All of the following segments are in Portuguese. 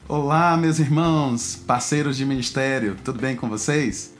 Olá, meus irmãos, parceiros de ministério, tudo bem com vocês?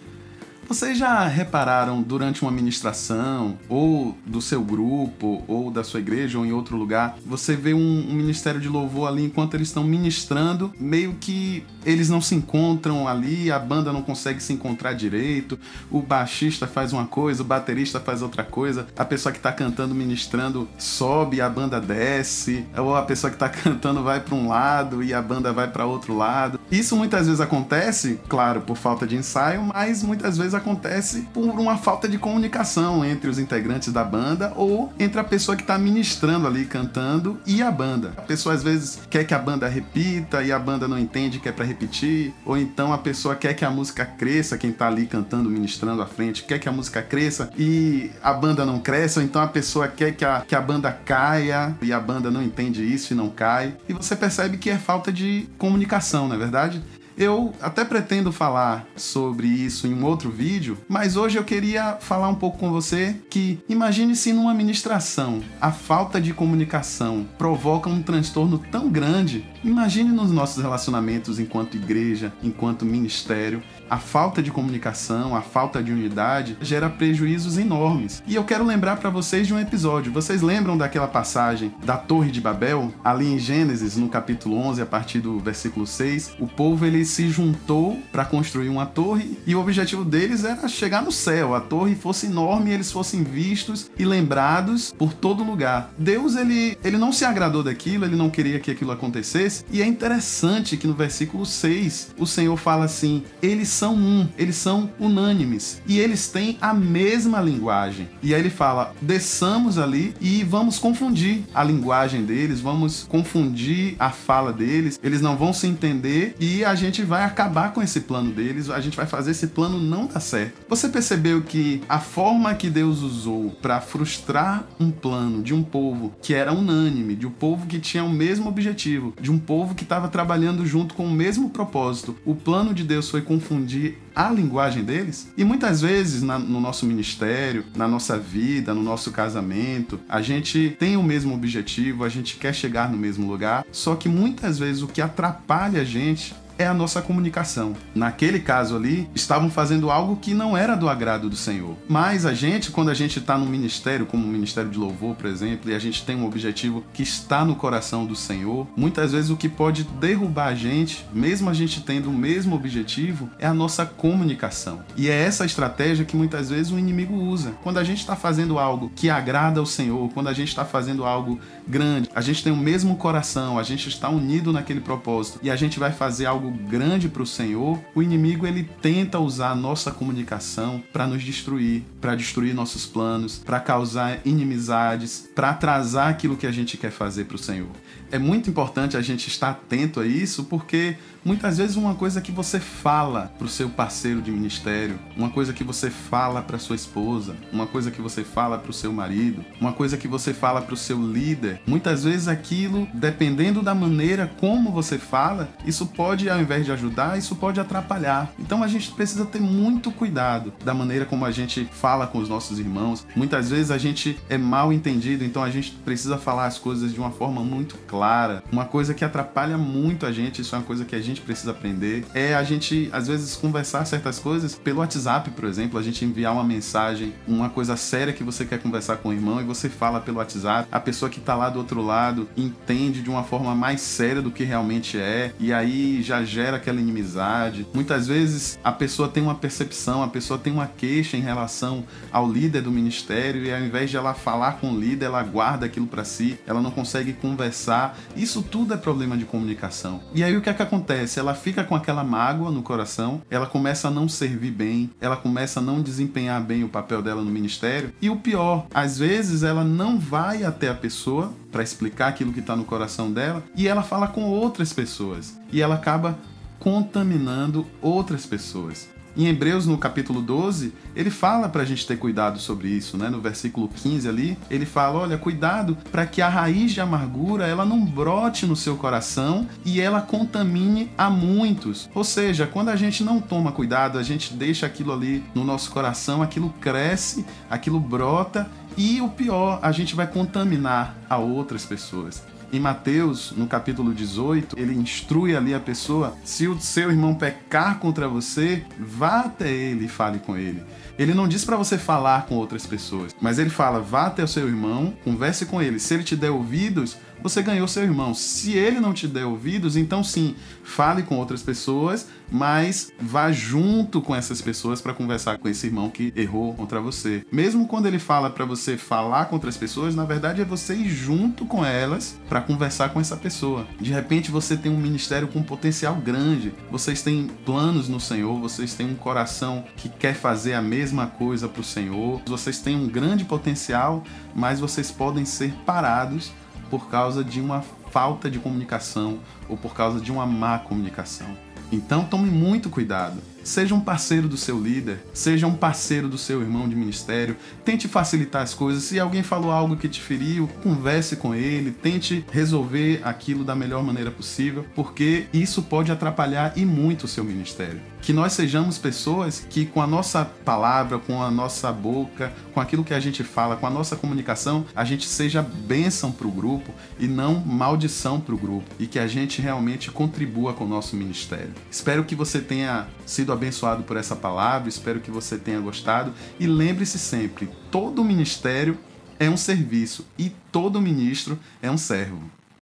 Vocês já repararam durante uma ministração, ou do seu grupo, ou da sua igreja, ou em outro lugar, você vê um ministério de louvor ali enquanto eles estão ministrando, meio que eles não se encontram ali, a banda não consegue se encontrar direito, o baixista faz uma coisa, o baterista faz outra coisa, a pessoa que está cantando, ministrando, sobe e a banda desce, ou a pessoa que está cantando vai para um lado e a banda vai para outro lado. Isso muitas vezes acontece, claro, por falta de ensaio, mas muitas vezes acontece por uma falta de comunicação entre os integrantes da banda ou entre a pessoa que está ministrando ali, cantando, e a banda. A pessoa às vezes quer que a banda repita e a banda não entende que é para repetir, ou então a pessoa quer que a música cresça, quem está ali cantando, ministrando à frente, quer que a música cresça e a banda não cresce, ou então a pessoa quer que a banda caia e a banda não entende isso e não cai. E você percebe que é falta de comunicação, não é verdade? Eu até pretendo falar sobre isso em um outro vídeo, mas hoje eu queria falar um pouco com você que imagine se numa ministração a falta de comunicação provoca um transtorno tão grande. Imagine nos nossos relacionamentos enquanto igreja, enquanto ministério. A falta de comunicação, a falta de unidade gera prejuízos enormes. E eu quero lembrar para vocês de um episódio. Vocês lembram daquela passagem da Torre de Babel? Ali em Gênesis, no capítulo 11, a partir do versículo 6, o povo ele se juntou para construir uma torre e o objetivo deles era chegar no céu. A torre fosse enorme e eles fossem vistos e lembrados por todo lugar. Deus, ele não se agradou daquilo, ele não queria que aquilo acontecesse. E é interessante que no versículo 6, o Senhor fala assim: eles são unânimes e eles têm a mesma linguagem. E aí ele fala: desçamos ali e vamos confundir a linguagem deles, vamos confundir a fala deles, eles não vão se entender e a gente vai acabar com esse plano deles, a gente vai fazer esse plano não dar certo. Você percebeu que a forma que Deus usou para frustrar um plano de um povo que era unânime, de um povo que tinha o mesmo objetivo, de um povo que estava trabalhando junto com o mesmo propósito, o plano de Deus foi confundir a linguagem deles? E muitas vezes no nosso ministério, na nossa vida, no nosso casamento, a gente tem o mesmo objetivo, a gente quer chegar no mesmo lugar, só que muitas vezes o que atrapalha a gente é a nossa comunicação. Naquele caso ali, estavam fazendo algo que não era do agrado do Senhor. Mas a gente, quando a gente está num ministério, como o Ministério de Louvor, por exemplo, e a gente tem um objetivo que está no coração do Senhor, muitas vezes o que pode derrubar a gente, mesmo a gente tendo o mesmo objetivo, é a nossa comunicação. E é essa estratégia que muitas vezes o inimigo usa. Quando a gente está fazendo algo que agrada ao Senhor, quando a gente está fazendo algo grande, a gente tem o mesmo coração, a gente está unido naquele propósito e a gente vai fazer algo grande para o Senhor, o inimigo ele tenta usar a nossa comunicação para nos destruir, para destruir nossos planos, para causar inimizades, para atrasar aquilo que a gente quer fazer para o Senhor. É muito importante a gente estar atento a isso, porque muitas vezes uma coisa que você fala para o seu parceiro de ministério, uma coisa que você fala para sua esposa, uma coisa que você fala para o seu marido, uma coisa que você fala para o seu líder, muitas vezes aquilo, dependendo da maneira como você fala, isso pode, ao invés de ajudar, isso pode atrapalhar. Então a gente precisa ter muito cuidado da maneira como a gente fala com os nossos irmãos. Muitas vezes a gente é mal entendido, então a gente precisa falar as coisas de uma forma muito clara. Uma coisa que atrapalha muito a gente, isso é uma coisa que a gente precisa aprender, é a gente, às vezes, conversar certas coisas pelo WhatsApp, por exemplo, a gente enviar uma mensagem, uma coisa séria que você quer conversar com o irmão e você fala pelo WhatsApp, a pessoa que tá lá do outro lado entende de uma forma mais séria do que realmente é, e aí já gera aquela inimizade. Muitas vezes a pessoa tem uma percepção, a pessoa tem uma queixa em relação ao líder do ministério e ao invés de ela falar com o líder, ela guarda aquilo para si, ela não consegue conversar. Isso tudo é problema de comunicação. E aí o que é que acontece? Ela fica com aquela mágoa no coração, ela começa a não servir bem, ela começa a não desempenhar bem o papel dela no ministério. E o pior, às vezes ela não vai até a pessoa para explicar aquilo que está no coração dela e ela fala com outras pessoas. E ela acaba contaminando outras pessoas. Em Hebreus, no capítulo 12, ele fala para a gente ter cuidado sobre isso, né? No versículo 15 ali, ele fala, olha, cuidado para que a raiz de amargura ela não brote no seu coração e ela contamine a muitos. Ou seja, quando a gente não toma cuidado, a gente deixa aquilo ali no nosso coração, aquilo cresce, aquilo brota e o pior, a gente vai contaminar a outras pessoas. Em Mateus, no capítulo 18, ele instrui ali a pessoa: se o seu irmão pecar contra você, vá até ele e fale com ele. Ele não diz para você falar com outras pessoas, mas ele fala: vá até o seu irmão, converse com ele. Se ele te der ouvidos, você ganhou seu irmão. Se ele não te der ouvidos, então sim, fale com outras pessoas, mas vá junto com essas pessoas para conversar com esse irmão que errou contra você. Mesmo quando ele fala para você falar com outras pessoas, na verdade é você ir junto com elas para conversar com essa pessoa. De repente você tem um ministério com potencial grande, vocês têm planos no Senhor, vocês têm um coração que quer fazer a mesma coisa para o Senhor, vocês têm um grande potencial, mas vocês podem ser parados por causa de uma falta de comunicação ou por causa de uma má comunicação. Então tome muito cuidado. Seja um parceiro do seu líder, seja um parceiro do seu irmão de ministério, tente facilitar as coisas. Se alguém falou algo que te feriu, converse com ele, tente resolver aquilo da melhor maneira possível, porque isso pode atrapalhar e muito o seu ministério. Que nós sejamos pessoas que com a nossa palavra, com a nossa boca, com aquilo que a gente fala, com a nossa comunicação, a gente seja bênção para o grupo e não maldição para o grupo, e que a gente realmente contribua com o nosso ministério. Espero que você tenha sido abençoado por essa palavra, espero que você tenha gostado e lembre-se sempre, todo ministério é um serviço e todo ministro é um servo.